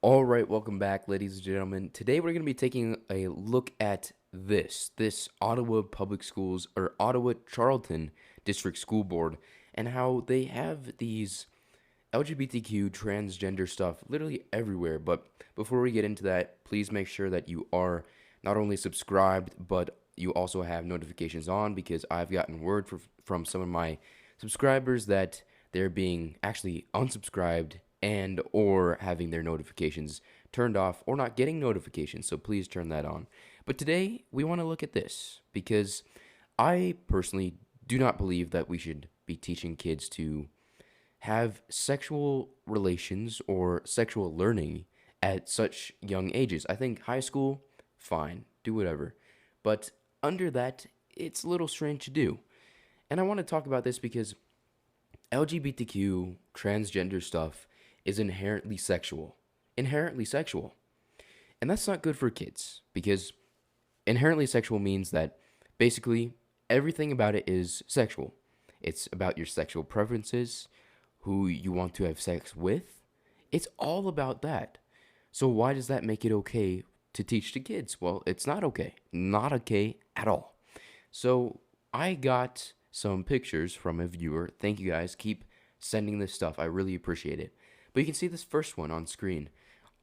All right, welcome back, ladies and gentlemen. Today we're going to be taking a look at this Ottawa Public Schools or Ottawa Charlton District School Board and how they have these LGBTQ transgender stuff literally everywhere. But before we get into that, please make sure that you are not only subscribed, but you also have notifications on because I've gotten word from some of my subscribers that they're being actually unsubscribed and or having their notifications turned off or not getting notifications. So please turn that on. But today we want to look at this because I personally do not believe that we should be teaching kids to have sexual relations or sexual learning at such young ages. I think high school, fine, do whatever. But under that, it's a little strange to do. And I want to talk about this because LGBTQ transgender stuff is inherently sexual. Inherently sexual. And that's not good for kids because inherently sexual means that basically everything about it is sexual. It's about your sexual preferences, who you want to have sex with. It's all about that. So why does that make it okay to teach to kids? Well, it's not okay. Not okay at all. So I got some pictures from a viewer. Thank you guys. Keep sending this stuff. I really appreciate it. But you can see this first one on screen.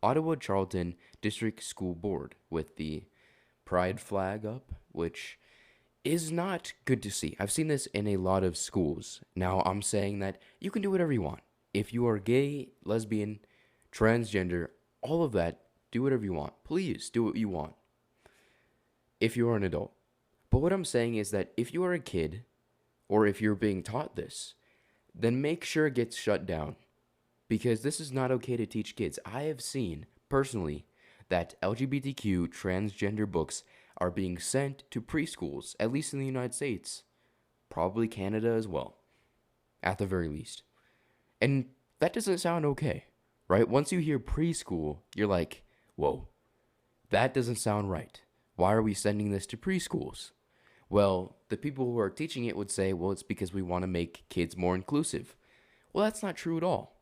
Ottawa Charlton District School Board with the pride flag up, which is not good to see. I've seen this in a lot of schools. Now, I'm saying that you can do whatever you want. If you are gay, lesbian, transgender, all of that, do whatever you want. Please do what you want if you are an adult. But what I'm saying is that if you are a kid or if you're being taught this, then make sure it gets shut down because this is not okay to teach kids. I have seen personally that LGBTQ transgender books are being sent to preschools, at least in the United States, probably Canada as well, at the very least. And that doesn't sound okay, right? Once you hear preschool, you're like, whoa, that doesn't sound right. Why are we sending this to preschools? Well, the people who are teaching it would say, well, it's because we want to make kids more inclusive. Well, that's not true at all.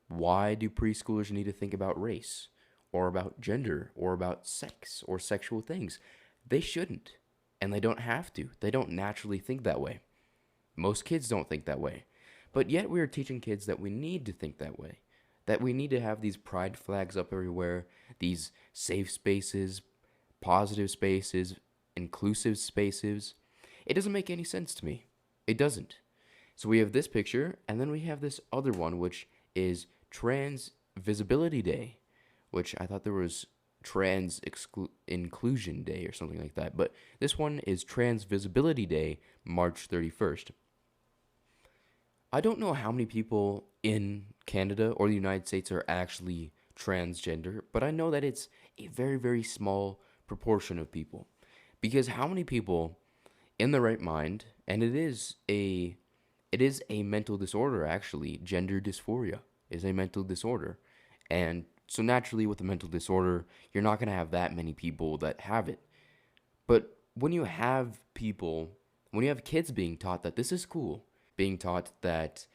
Why do preschoolers need to think about race or about gender or about sex or sexual things? They shouldn't. And they don't have to. They don't naturally think that way. Most kids don't think that way. But yet we are teaching kids that we need to think that way. That we need to have these pride flags up everywhere, these safe spaces, positive spaces, inclusive spaces. It doesn't make any sense to me. It doesn't. So we have this picture, and then we have this other one, which is Trans Visibility Day, which I thought there was Inclusion Day or something like that. But this one is Trans Visibility Day, March 31st. I don't know how many people in Canada or the United States are actually transgender, but I know that it's a very, very small proportion of people. Because how many people in the right mind, and it is a mental disorder actually, gender dysphoria is a mental disorder. And so naturally with a mental disorder, you're not going to have that many people that have it. But when you have kids being taught that this is cool, being taught that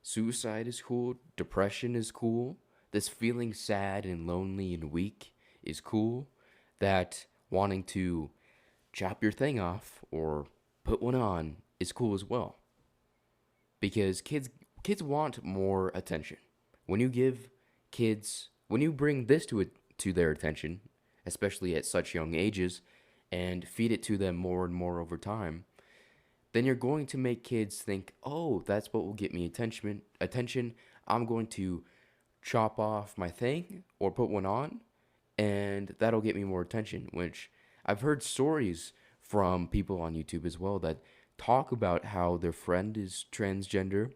suicide is cool, depression is cool, this feeling sad and lonely and weak is cool, that wanting to chop your thing off or put one on is cool as well. Because kids want more attention. When you give when you bring this to their attention, especially at such young ages, and feed it to them more and more over time, then you're going to make kids think, "Oh, that's what will get me attention. I'm going to chop off my thing or put one on, and that'll get me more attention." Which I've heard stories from people on YouTube as well that talk about how their friend is transgender,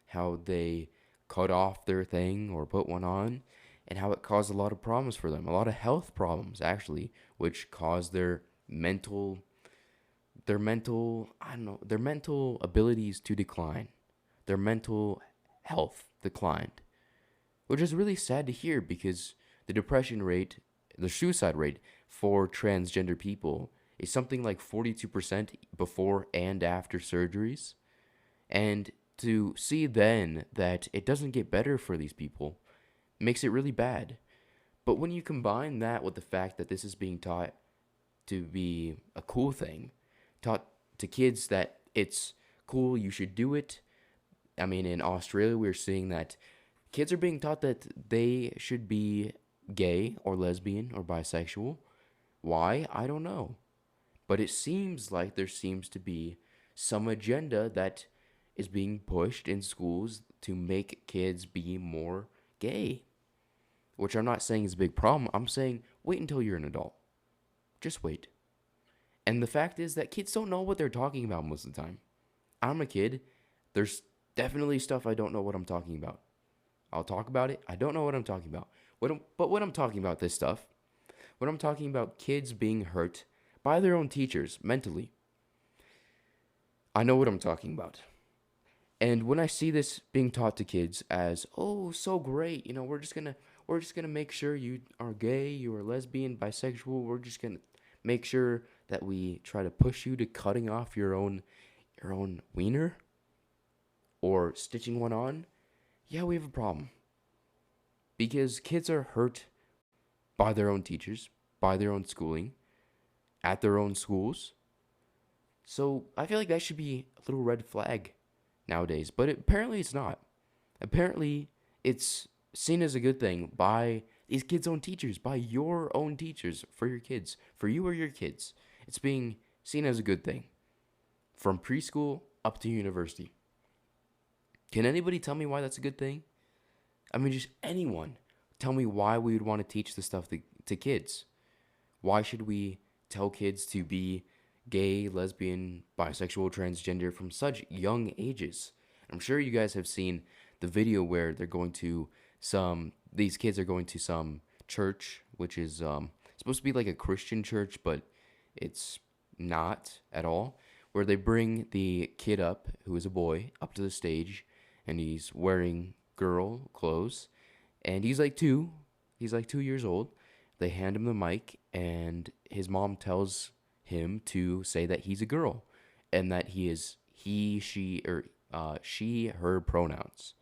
how they cut off their thing or put one on, and how it caused a lot of problems for them, a lot of health problems actually, which caused their mental abilities to decline, their mental health declined, which is really sad to hear because the suicide rate for transgender people is something like 42% before and after surgeries. And to see then that it doesn't get better for these people makes it really bad. But when you combine that with the fact that this is being taught to be a cool thing, taught to kids that it's cool, you should do it. I mean, in Australia, we're seeing that kids are being taught that they should be gay or lesbian or bisexual. Why? I don't know. But it seems like there seems to be some agenda that is being pushed in schools to make kids be more gay, which I'm not saying is a big problem. I'm saying wait until you're an adult. Just wait. And the fact is that kids don't know what they're talking about most of the time. I'm a kid. There's definitely stuff I don't know what I'm talking about. I'll talk about it. I don't know what I'm talking about. But when I'm talking about this stuff, when I'm talking about kids being hurt by their own teachers mentally, I know what I'm talking about. And when I see this being taught to kids as, oh, so great, we're just gonna make sure you are gay, you are lesbian, bisexual. We're just gonna make sure that we try to push you to cutting off your own wiener or stitching one on. Yeah, we have a problem because kids are hurt by their own teachers, by their own schooling, at their own schools. So I feel like that should be a little red flag nowadays, but apparently it's not. Apparently it's seen as a good thing by these kids' own teachers, by your own teachers for your kids, for you or your kids. It's being seen as a good thing from preschool up to university. Can anybody tell me why that's a good thing? I mean, just anyone. Tell me why we would want to teach this stuff to kids. Why should we tell kids to be gay, lesbian, bisexual, transgender from such young ages? I'm sure you guys have seen the video where these kids are going to some church, which is supposed to be like a Christian church, but it's not at all, where they bring the kid up, who is a boy, up to the stage, and he's wearing girl clothes, and he's like 2 years old. They hand him the mic, and his mom tells him to say that he's a girl, and that he is he, she, or she, her pronouns.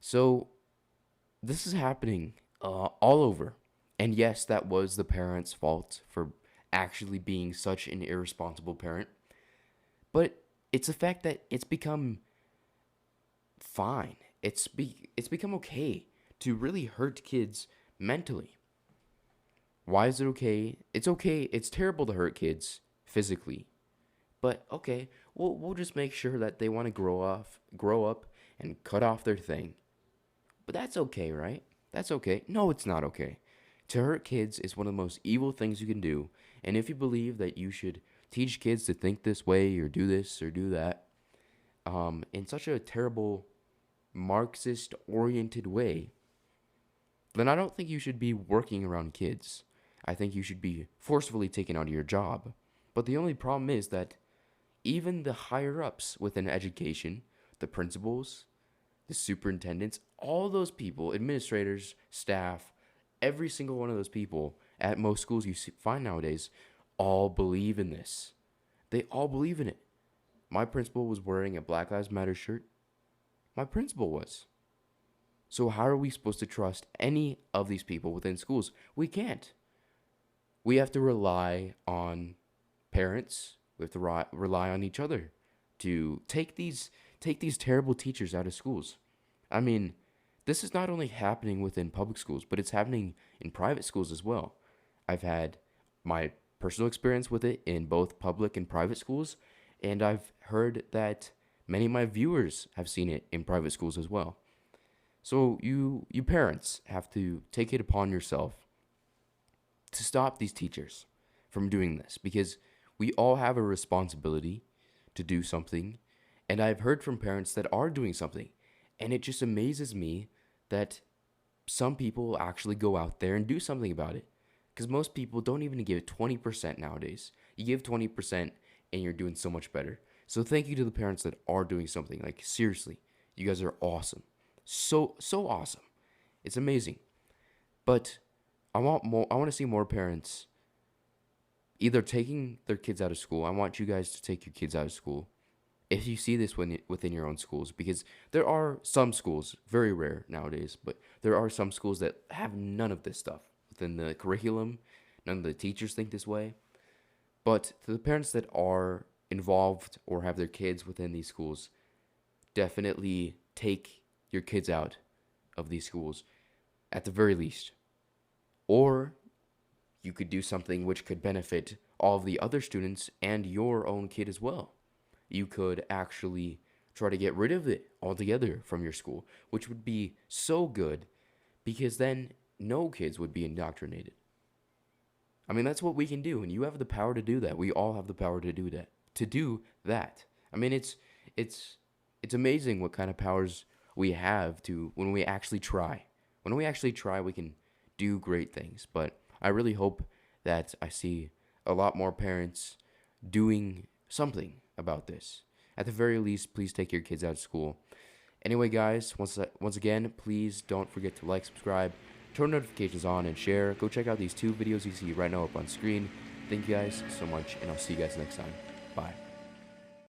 So this is happening all over. And yes, that was the parent's fault for actually being such an irresponsible parent. But it's the fact that it's become fine. It's become okay to really hurt kids mentally. Why is it okay? It's okay. It's terrible to hurt kids physically. But okay, we'll just make sure that they want to grow up and cut off their thing. But that's okay, right? That's okay. No, it's not okay. To hurt kids is one of the most evil things you can do. And if you believe that you should teach kids to think this way or do this or do that, in such a terrible Marxist oriented way, then I don't think you should be working around kids. I think you should be forcefully taken out of your job. But the only problem is that even the higher ups within education, the principals, the superintendents, all those people, administrators, staff, every single one of those people at most schools find nowadays all believe in this. They all believe in it. My principal was wearing a Black Lives Matter shirt. My principal was. So how are we supposed to trust any of these people within schools? We can't. We have to rely on parents. We have to rely on each other to take these terrible teachers out of schools. I mean, this is not only happening within public schools, but it's happening in private schools as well. I've had my personal experience with it in both public and private schools, and I've heard that many of my viewers have seen it in private schools as well. So you parents have to take it upon yourself to stop these teachers from doing this, because we all have a responsibility to do something. And I've heard from parents that are doing something, and it just amazes me that some people actually go out there and do something about it. Because most people don't even give 20% nowadays. You give 20% and you're doing so much better. So thank you to the parents that are doing something. Like, seriously, you guys are awesome. So awesome. It's amazing. But I want to see more parents either taking their kids out of school. I want you guys to take your kids out of school if you see this within your own schools, because there are some schools, very rare nowadays, but there are some schools that have none of this stuff within the curriculum. None of the teachers think this way. But to the parents that are involved or have their kids within these schools, definitely take your kids out of these schools at the very least. Or you could do something which could benefit all of the other students and your own kid as well. You could actually try to get rid of it altogether from your school, which would be so good because then no kids would be indoctrinated. I mean, that's what we can do, and you have the power to do that. We all have the power to do that. To do that. I mean, it's amazing what kind of powers we have to when we actually try. When we actually try, we can do great things. But I really hope that I see a lot more parents doing something about this. At the very least, please take your kids out of school. Anyway, guys, once again, please don't forget to like, subscribe, turn notifications on, and share. Go check out these 2 videos you see right now up on screen. Thank you guys so much, and I'll see you guys next time. Bye.